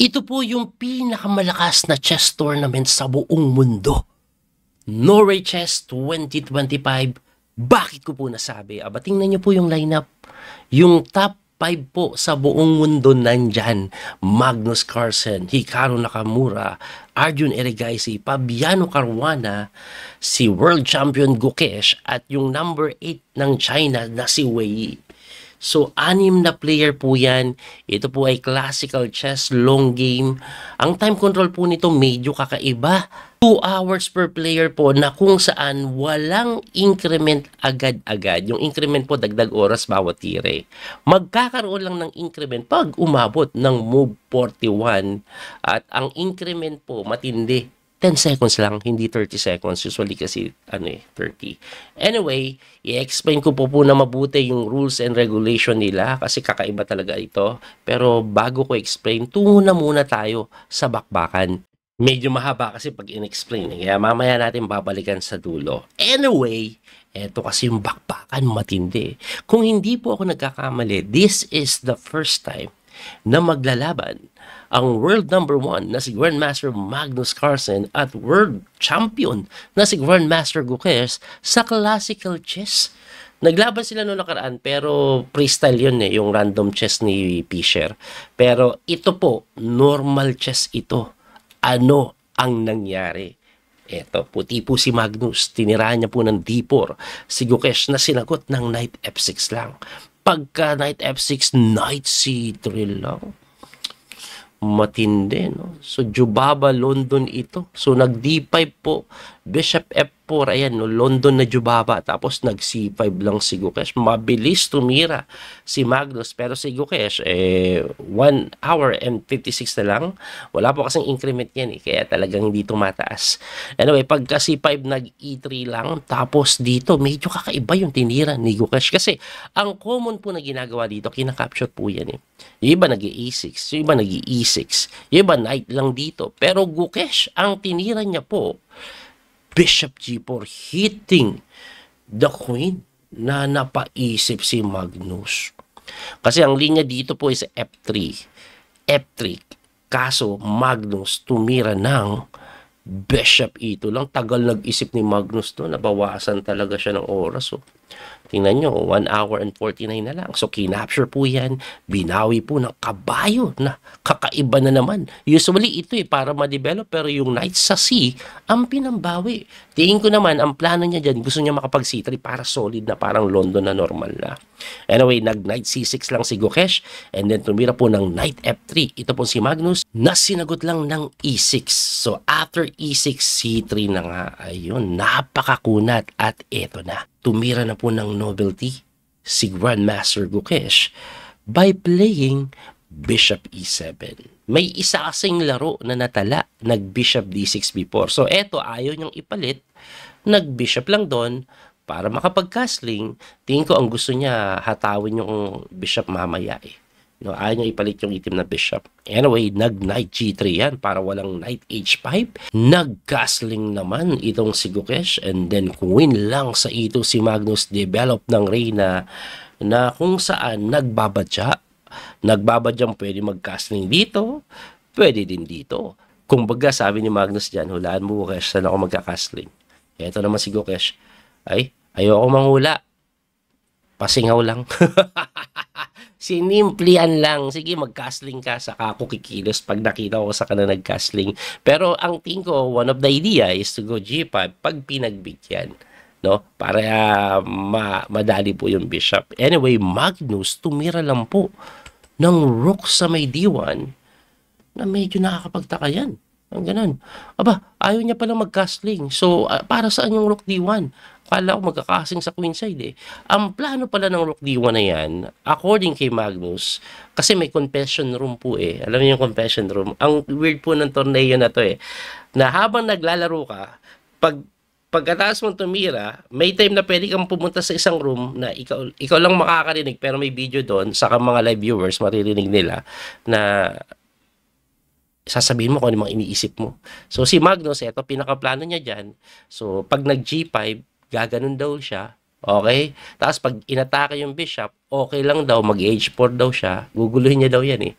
Ito po yung pinakamalakas na chess tournament sa buong mundo. Norway Chess 2025. Bakit ko po nasabi? Tingnan niyo po yung lineup. Yung top 5 po sa buong mundo nandyan. Magnus Carlsen, Hikaru Nakamura, Arjun Erigaisi, Fabiano Caruana, si World Champion Gukesh, at yung number 8 ng China na si Wei. So, 6 na player po yan. Ito po ay classical chess, long game. Ang time control po nito medyo kakaiba. 2 hours per player po na kung saan walang increment agad-agad. Yung increment po dagdag oras bawat tire. Magkakaroon lang ng increment pag umabot ng move 41. At ang increment po matindi. 10 seconds lang, hindi 30 seconds. Usually kasi, 30. Anyway, i-explain ko po na mabuti yung rules and regulation nila kasi kakaiba talaga ito. Pero bago ko explain, tungo na muna tayo sa bakbakan. Medyo mahaba kasi pag in-explain. Kaya mamaya natin babalikan sa dulo. Anyway, eto kasi yung bakbakan matindi. Kung hindi po ako nagkakamali, this is the first time na maglalaban ang world number 1 na si Grandmaster Magnus Carlsen at world champion na si Grandmaster Gukesh sa classical chess. Naglaban sila noong nakaraan pero freestyle yun yung random chess ni Fischer. Pero ito po, normal chess ito. Ano ang nangyari? Eto, puti po si Magnus. Tinirahan niya po ng D4. Si Gukesh na sinagot ng Knight F6 lang. Pagka Knight F6, Knight C3 lang. Matindi, no? So, Jubaba, London ito. So, nag-D5 po. Bishop F4, ayan, no? London na Jubaba. Tapos, nag-C5 lang si Gukesh. Mabilis tumira si Magnus. Pero si Gukesh, 1 hour and 56 na lang. Wala po kasing increment yan, Kaya talagang hindi tumataas. Anyway, pagka C5, nag-E3 lang. Tapos, dito, medyo kakaiba yung tinira ni Gukesh. Kasi, ang common po na ginagawa dito, kinakapture po yan, Yung iba nag-E6, yung iba nag-E6, yung iba knight lang dito. Pero Gukesh, ang tinira niya po, Bishop G4 hitting the queen na napaisip si Magnus. Kasi ang linya dito po is F3. F3. Kaso Magnus tumira ng Bishop E2 lang. Tagal nag-isip ni Magnus to. Nabawasan talaga siya ng oras. Tingnan nyo, 1 hour and 49 na lang. So, kinapture po yan. Binawi po ng kabayo na kakaiba na naman. Usually, ito para ma-develop. Pero yung knight sa C, ang pinambawi. Tingin ko naman, ang plano niya dyan, gusto niya makapag C3 para solid na parang London na normal na. Anyway, nag-knight C6 lang si Gukesh. And then, tumira po ng knight F3. Ito po si Magnus, na sinagot lang ng E6. So, after E6, C3 na nga. Ayun, napakakunat. At eto na. Tumira na po ng novelty si Grandmaster Gukesh by playing Bishop E7. May isa kasing laro na natala, nag-Bishop D6 before. So, eto, ayaw niyang ipalit. Nag-Bishop lang doon para makapag-castling. Tingin ko ang gusto niya, hatawin yung Bishop mamaya ayaw niya ipalit yung itim na Bishop. Anyway, nag-Knight G3 yan para walang Knight H5. Nag-castling naman itong si Gukesh. And then, Queen lang sa E2 si Magnus. Develop ng Reyna na kung saan nagbabadya. Nagbabadyang pwede mag-castling dito. Pwede din dito. Kung baga, sabi ni Magnus dyan, hulaan mo Gukesh, saan ako magka-castling. Ito naman si Gukesh. Ayoko manghula. Pasingaw lang. Sinimplian lang. Sige, mag-castling ka. Saka ako kikilos pag nakita ko sa kanila nag-castling. Pero ang tingin ko, one of the idea is to go G5 pag pinagbigyan. Para madali po yung Bishop. Anyway, Magnus, tumira lang po ng Rook sa may D1 na medyo nakakapagtaka yan. Ang ganun. Ayaw niya palang mag-castling. So, para saan yung Rook D1? Akala ko magkakasing sa queen side Ang plano pala ng Rook D1 na yan, according kay Magnus, kasi may confession room po Alam niyo yung confession room? Ang weird po ng torneo na to na habang naglalaro ka, pagkataas mong tumira, may time na pwede kang pumunta sa isang room na ikaw lang makakarinig pero may video doon, saka mga live viewers maririnig nila na sasabihin mo kung ano mga iniisip mo. So, si Magnus, ito, pinakaplano niya dyan. So, pag nag-G5, gaganon daw siya. Okay? Tapos, pag inatake yung Bishop, okay lang daw, mag-H4 daw siya, guguluhin niya daw yan eh.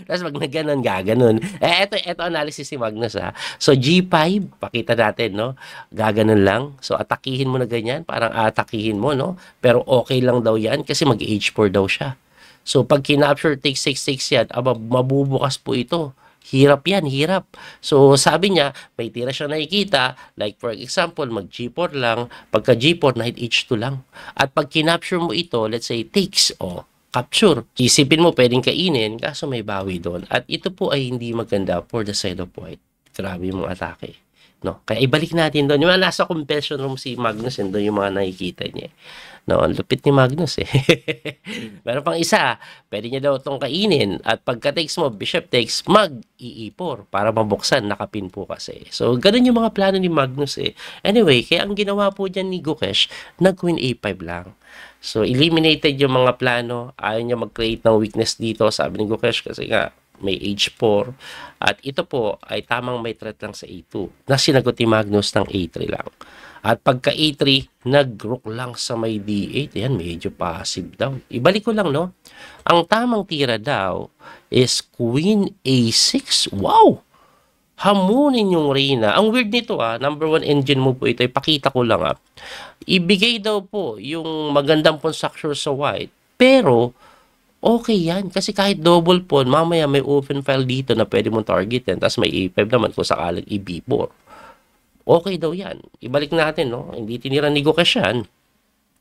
Tapos pag nagganon, gaganon. Eto analysis ni Magnus ha. So G5, pakita natin, no? Gaganon lang. So atakihin mo na ganyan, parang atakihin mo, no? Pero okay lang daw yan kasi mag-H4 daw siya. So pag kinapture take 6-6 yan, mabubukas po ito. Hirap yan, hirap. So, sabi niya, may tira siya nakikita, like for example, mag G4 lang, pagka G4, knight H2 lang. At pag kinapture mo ito, let's say, takes o capture, isipin mo, pwedeng kainin, kaso may bawi doon. At ito po ay hindi maganda for the side of white. Grabe yung atake. No? Kaya ibalik natin doon. Yung mga nasa confession room si Magnus, doon yung mga nakikita niya. No, ang lupit ni Magnus eh. Meron pang isa, pwede niya daw itong kainin at pagka-takes mo, bishop takes, mag-iipor para mabuksan, nakapin po kasi. So, ganun yung mga plano ni Magnus eh. Anyway, kaya ang ginawa po dyan ni Gukesh, nag-queen a5 lang. So, eliminated yung mga plano, ayaw niya mag-create ng weakness dito, sabi ni Gukesh kasi nga, may H4 at ito po ay tamang may threat lang sa A2 na sinagot ni Magnus ng A3 lang. At pagka A3, nag-rook lang sa may D8. Yan, medyo passive daw. Ibalik ko lang, no? Ang tamang tira daw is Queen A6. Wow! Hamunin yung Reyna. Ang weird nito, number 1 engine mo po ito. Ipakita ko lang, Ibigay daw po yung magandang pawn structure sa white. Pero, okay yan. Kasi kahit double pawn, mamaya may open file dito na pwede mong targetin. Tapos may A5 naman kung sakaling i-B4. Okay daw yan. Ibalik natin, no? Hindi tinira ni Gukesh yan.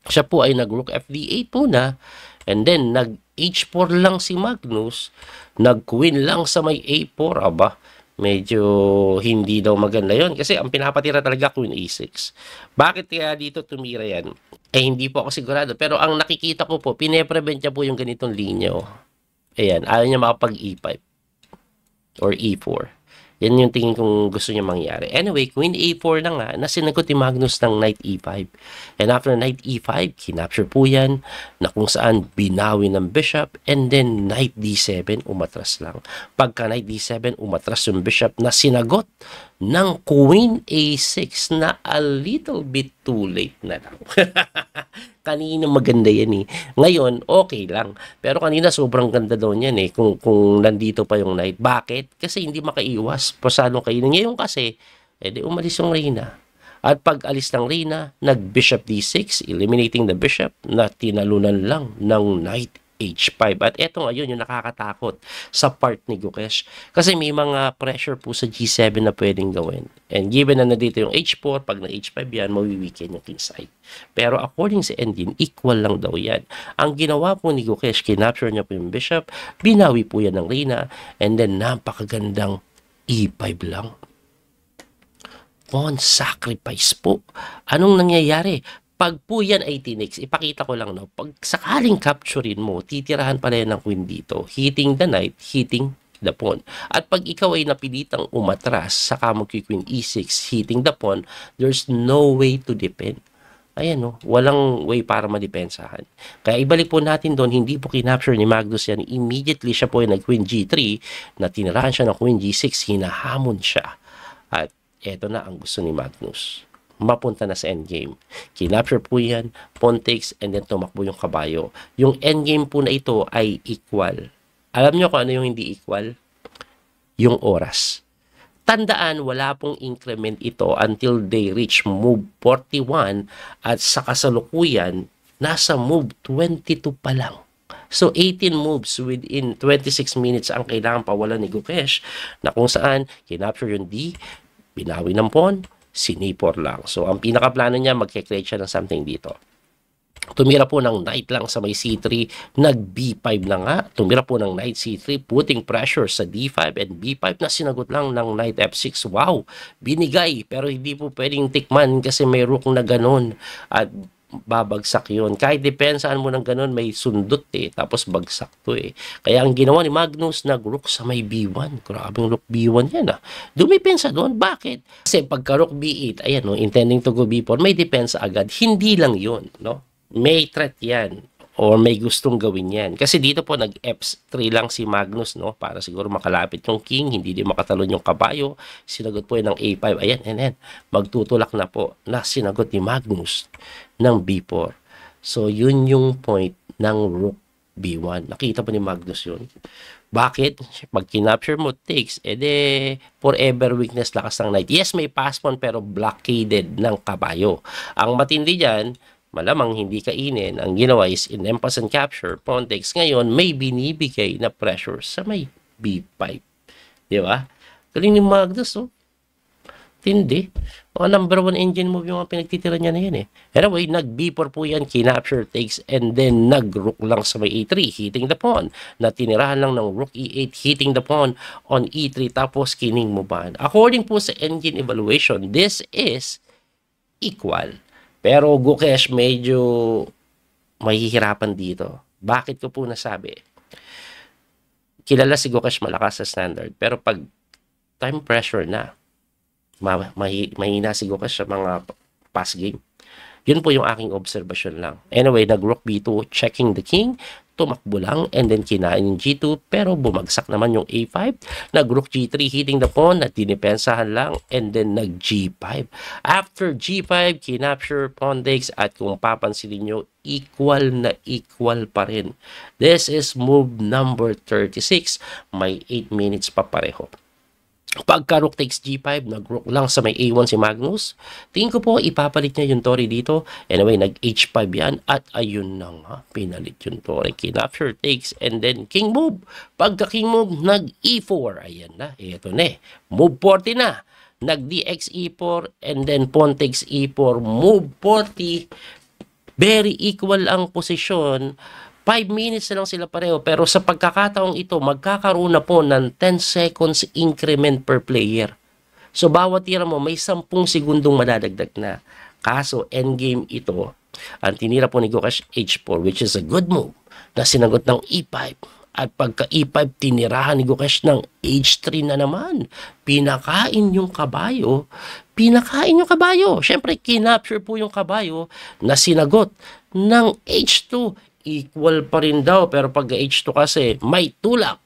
Siya po ay nag-rook FD8 muna. And then, nag-H4 lang si Magnus. Nag-queen lang sa may A4. Aba, medyo hindi daw maganda yon. Kasi ang pinapatira talaga Queen A6. Bakit kaya dito tumira yan? Eh, hindi po ako sigurado. Pero ang nakikita ko po, pine-prevent niya po yung ganitong linya. Ayan, ayaw niya makapag E5 or E4. Yan yung tingin kong gusto niya mangyari. Anyway, Queen A4 na nga, na sinagot ni Magnus ng Knight E5. And after Knight E5, kinapture po yan, na kung saan binawi ng bishop, and then Knight D7, umatras lang. Pagka Knight D7, umatras yung bishop na sinagot ng Queen A6 na a little bit too late na lang. Kanina maganda yan eh. Ngayon, okay lang. Pero kanina sobrang ganda daw niyan eh. Kung nandito pa yung knight. Bakit? Kasi hindi makaiwas. Pasalong kainin. Ngayon kasi, edi umalis yung Reyna. At pag alis ng Reyna, nag-bishop D6, eliminating the bishop, na tinalunan lang ng knight H5. At eto ngayon yung nakakatakot sa part ni Gukesh. Kasi may mga pressure po sa G7 na pwedeng gawin. And given na nandito yung H4, pag na H5 yan, mawiweaken yung king side. Pero according sa engine, equal lang daw yan. Ang ginawa po ni Gukesh, kinapture niya po yung bishop, binawi po yan ng Reyna, and then napakagandang E5 lang. Pawn sacrifice po. Anong nangyayari? Pag po yan ay tinix, ipakita ko lang, no? Pag sakaling capturein mo, titirahan pala yan ng queen dito. Hitting the knight, hitting the pawn. At pag ikaw ay napilitang umatras, saka mag-queen e6, hitting the pawn, there's no way to defend. Ayan, no? Walang way para madepensahan. Kaya ibalik po natin doon, hindi po kinapture ni Magnus yan. Immediately siya po ay nag-queen g3, na tinirahan siya ng queen g6, hinahamon siya. At eto na ang gusto ni Magnus. Mapunta na sa endgame. Kinapture po yan, pawn takes, and then tumakbo yung kabayo. Yung endgame po na ito ay equal. Alam nyo kung ano yung hindi equal? Yung oras. Tandaan, wala pong increment ito until they reach move 41 at sa kasalukuyan, nasa move 22 pa lang. So, 18 moves within 26 minutes ang kailangan pawalan ni Gukesh na kung saan kinapture yung D, binawi ng pawn, sinipor lang. So, ang pinaka-plano niya, mag-create siya ng something dito. Tumira po ng knight lang sa may C3, nag-B5 na nga. Tumira po ng knight C3, putting pressure sa D5 and B5 na sinagot lang ng knight F6. Wow! Binigay, pero hindi po pwedeng tikman kasi may rook na ganun. At babagsak yun. Kahit depensaan mo ng ganun, may sundot eh. Tapos bagsak to eh. Kaya ang ginawa ni Magnus, nag-rook sa may B1. Grabing rook B1 yan ah. Dumipensa doon. Bakit? Kasi pagka rook B8, ayan no, intending to go B4, may depensa agad. Hindi lang yun, no? May threat yan. Or may gustong gawin yan. Kasi dito po nag-F3 lang si Magnus, no? Para siguro makalapit yung king, hindi din makatalon yung kabayo. Sinagot po yan ng A5. Ayan, ayan. Magtutulak na po na sinagot ni Magnus ng B4. So, yun yung point ng rook B1. Nakita pa ni Magnus yun. Bakit? Pag kinapture mo takes, forever weakness lakas ng knight. Yes, may pass pawn pero blockaded ng kabayo. Ang matindi dyan, malamang hindi kainin. Ang ginawa is in empass and capture, pawn takes. Ngayon, may binibigay na pressure sa may B5. Di ba? Galing ni Magnus, oh. Tindi. Mga number 1 engine move yung mga pinagtitira niya na yan eh. Anyway, nag-B4 po yan, kinapture takes, and then nag-rook lang sa may E3, hitting the pawn. Natinirahan lang ng rook E8, hitting the pawn on E3, tapos kining mo ba. According po sa engine evaluation, this is equal. Pero Gukesh, medyo mahihirapan dito. Bakit ko po nasabi? Kilala si Gukesh malakas sa standard, pero pag time pressure na, mahina siguro sa mga pass game. Yun po yung aking observation lang. Anyway, nag-rook B2, checking the king, tumakbo lang, and then kinain yung G2, pero bumagsak naman yung A5. Nag-rook G3, hitting the pawn, at dinipensahan lang, and then nag-G5. After G5, kinapture, pawn takes, at kung papansinin nyo, equal na equal pa rin. This is move number 36. May 8 minutes pa pareho. Pagka rook takes G5, nag-rook lang sa may A1 si Magnus. Tingin ko po, ipapalit niya yung Tori dito. Anyway, nag-H5 yan. At ayun na nga, pinalit yung Tori. Kinapture takes and then king move. Pagka king move, nag-E4. Ayan na, ito na eh. Move 40 na. Nag-DX E4 and then pawn takes E4. Move 40. Very equal ang posisyon. 5 minutes na lang sila pareho, pero sa pagkakataong ito, magkakaroon na po ng 10 seconds increment per player. So, bawat tira mo, may 10 segundong madadagdag na. Kaso, endgame ito, ang tinira po ni Gukesh H4, which is a good move, na sinagot ng E5. At pagka E5, tinirahan ni Gukesh ng H3 na naman. Pinakain yung kabayo. Siyempre, kinapture po yung kabayo na sinagot ng H2. Equal pa rin daw, pero pag H2 kasi may tulak.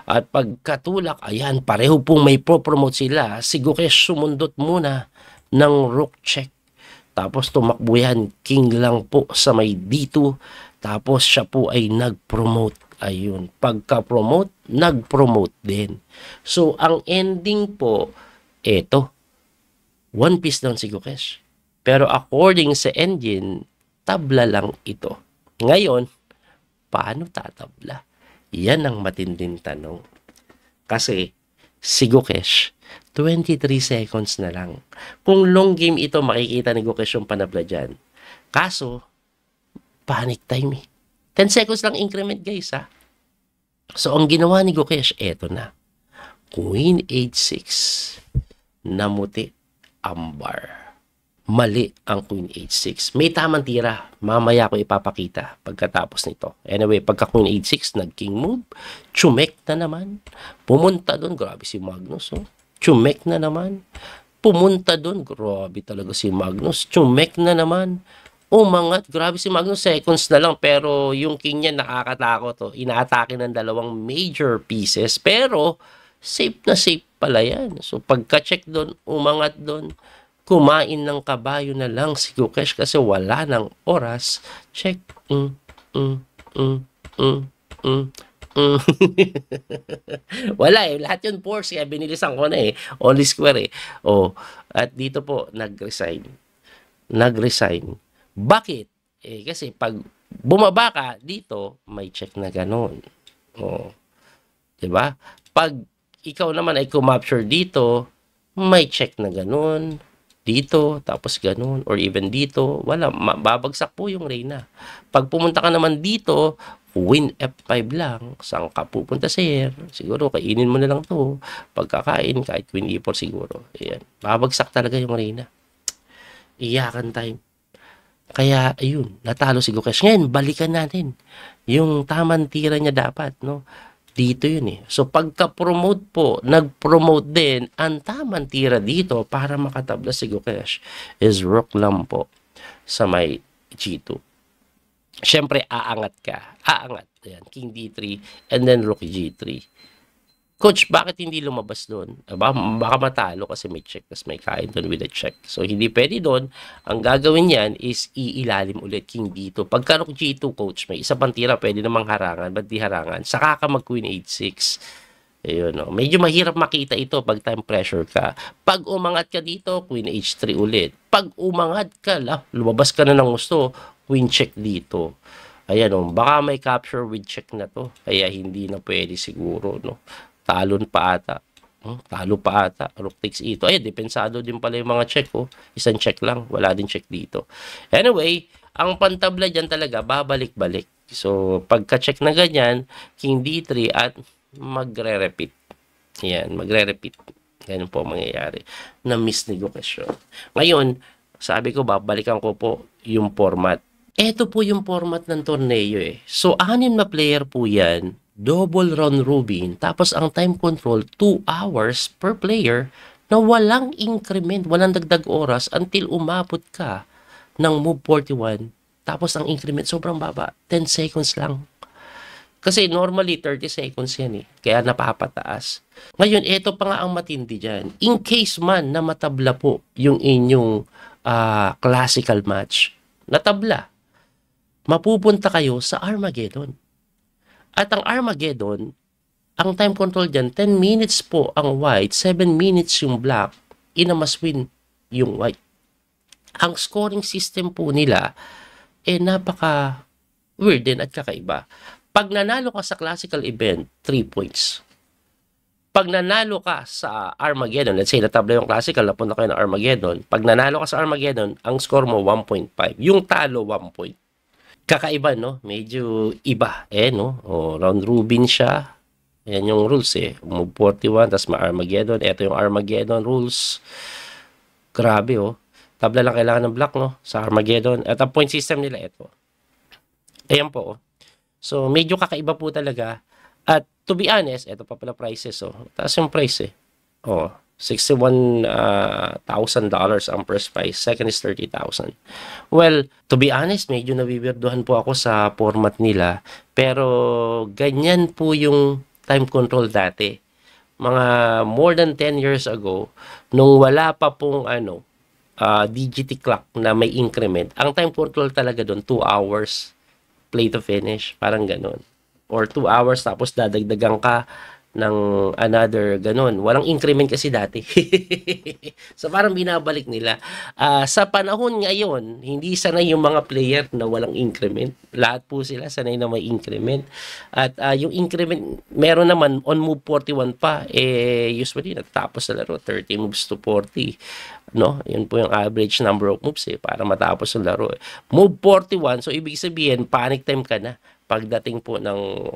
At pagkatulak, ayan, pareho pong may pro-promote sila. Si Gukesh sumundot muna ng rook check. Tapos tumakbo yan, king lang po sa may D2. Tapos siya po ay nag-promote. Ayun, pagka-promote, nag-promote din. So, ang ending po, eto, one piece down si Gukesh. Pero according sa engine, tabla lang ito. Ngayon, paano tatabla? Yan ang matinding tanong. Kasi, si Gukesh, 23 seconds na lang. Kung long game ito, makikita ni Gukesh yung panabla dyan. Kaso, panic time eh. 10 seconds lang increment guys ha. So, ang ginawa ni Gukesh, eto na. Queen H6. Namuti, ambar. Mali ang Queen H6. May tamang tira. Mamaya ko ipapakita pagkatapos nito. Anyway, pagka Queen H6, nag-king move. Chumek na naman. Pumunta doon. Grabe si Magnus. Oh. Chumek na naman. Pumunta doon. Grabe talaga si Magnus. Chumek na naman. Umangat. Grabe si Magnus. Seconds na lang. Pero yung king niya nakakatakot. Oh. Inaatake ng dalawang major pieces. Pero safe na safe pala yan. So pagka-check doon, umangat doon. Kumain ng kabayo na lang si Gukesh kasi wala ng oras. Check. Wala eh. Lahat yun force. Kaya binilisan ko na eh. Only square eh. Oh. At dito po, nag-resign. Bakit? Eh, kasi pag bumaba ka, dito, may check na ganon. Oh. Diba? Pag ikaw naman ay kumapture dito, may check na ganon. Dito, tapos ganun, or even dito, wala, babagsak po yung reyna. Pag pumunta ka naman dito, Queen F5 lang, saan ka pupunta sir? Siguro, kainin mo na lang to. Pagkakain, kahit Queen E4 siguro. Ayan, babagsak talaga yung reyna. Iyakan time. Kaya, ayun, natalo si Gukesh. Ngayon, balikan natin. Yung tamang tira niya dapat, no? Dito yun eh. So, pagka-promote po, nag-promote din, ang tamang tira dito para makatabla si Gukesh is rook lang po sa may G2. Siyempre, aangat ka. Aangat. Ayan, King D3 and then rook G3. Coach, bakit hindi lumabas doon? Baka matalo kasi may check, tas may kain doon with a check. So, hindi pwede doon. Ang gagawin yan is iilalim ulit king dito. Pagka rook G2, coach, may isa pang tira, pwede namang harangan. Ba't di harangan? Saka ka mag-queen H6. Ayun, no? Medyo mahirap makita ito pag time pressure ka. Pag umangat ka dito, queen H3 ulit. Pag umangat ka, lumabas ka na ng gusto, queen check dito. Ayan, no? Baka may capture with check na to. Kaya hindi na pwede siguro, no? Talon pa ata. Talo pa ata. Rook takes ito. Ay, depensado din pala yung mga check, oh. Isang check lang. Wala din check dito. Anyway, ang pantabla dyan talaga, babalik-balik. So, pagka-check na ganyan, king d3 at magre-repeat. Yan, magre-repeat. Ganun po mangyayari. Na-miss negosyo. Ngayon, sabi ko, babalikan ko po yung format. Ito po yung format ng torneo eh. So, 6 na player po yan. Double round robin, tapos ang time control 2 hours per player na walang increment, walang dagdag oras until umabot ka ng move 41. Tapos ang increment sobrang baba, 10 seconds lang. Kasi normally 30 seconds yan eh, kaya napapataas. Ngayon, ito pa nga ang matindi dyan. In case man na matabla po yung inyong classical match, natabla, mapupunta kayo sa Armageddon. At ang Armageddon, ang time control dyan, 10 minutes po ang white, 7 minutes yung black, ina must win yung white. Ang scoring system po nila, napaka weird din at kakaiba. Pag nanalo ka sa classical event, 3 points. Pag nanalo ka sa Armageddon, let's say natabla yung classical, napunta kayo ng Armageddon, pag nanalo ka sa Armageddon, ang score mo 1.5. Yung talo, 1 point. Kakaiba, no? Medyo iba, no? Round robin siya. Ayan yung rules, Move 41, tas ma-Armageddon. Ito yung Armageddon rules. Grabe, Tabla lang kailangan ng black, no? Sa Armageddon. At ang point system nila, ito. Ayan po, So, medyo kakaiba po talaga. At to be honest, ito pa pala prices, Taas yung price, $61,000 ang first price. Second is 30,000. Well, to be honest, medyo nabiwirduhan po ako sa format nila. Pero ganyan po yung time control dati. Mga more than 10 years ago, nung wala pa pong DGT clock na may increment, ang time control talaga doon 2 hours play to finish. Parang ganun. Or 2 hours tapos dadagdagan ka ng another ganun. Walang increment kasi dati. So parang binabalik nila. Sa panahon ngayon, hindi sanay yung mga player na walang increment. Lahat po sila sanay na may increment. At yung increment, meron naman on move 41 pa, usually natapos sa laro 30 moves to 40. No? Yun po yung average number of moves para matapos yung laro. Move 41, so ibig sabihin, panic time ka na pagdating po ng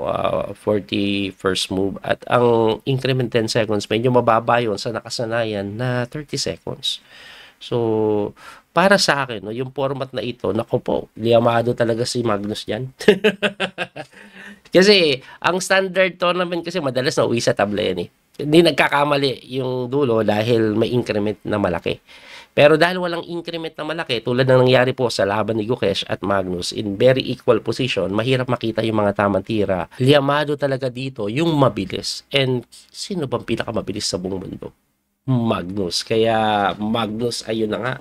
41st move. At ang increment 10 seconds, medyo mababa yun sa nakasanayan na 30 seconds. So, para sa akin, yung format na ito, naku po, liyamado talaga si Magnus dyan. Kasi, ang standard tournament kasi madalas na uwi sa tabla yan Hindi nagkakamali yung dulo dahil may increment na malaki. Pero dahil walang increment na malaki, tulad ng nangyari po sa laban ni Gukesh at Magnus in very equal position, mahirap makita yung mga tamang tira. Liyamado talaga dito yung mabilis. And sino bang pinakamabilis sa buong mundo? Magnus. Kaya Magnus, ayun na nga.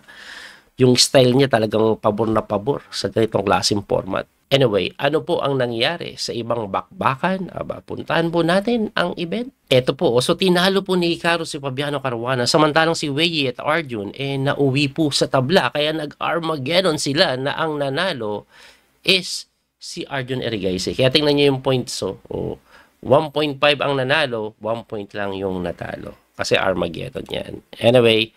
Yung style niya talagang pabor na pabor sa ganitong klaseng format. Anyway, ano po ang nangyari sa ibang bakbakan? Puntahan po natin ang event. Ito po, so tinalo po ni Hikaru si Fabiano Caruana, samantalang si Weyi at Arjun nauwi po sa tabla. Kaya nag-Armageddon sila na ang nanalo is si Arjun Erigaisi. Kaya tingnan niyo yung points. 1.5 ang nanalo, 1 point lang yung natalo. Kasi Armageddon yan. Anyway,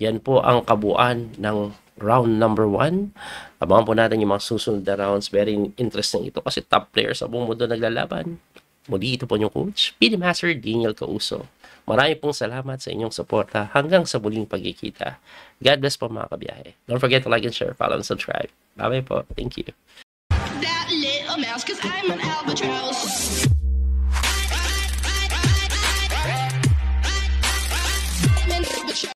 yan po ang kabuuan ng round number 1. Abangan po natin yung mga susunod na rounds. Very interesting ito kasi top players sa buong mundo naglalaban. Muli ito po yung coach, PD Master Daniel Causo. Maraming pong salamat sa inyong suporta hanggang sa muling pagkikita. God bless po mga kabiyahe. Don't forget to like and share, follow and subscribe. Bye-bye po. Thank you. That little mouse, 'cause I'm an albatross.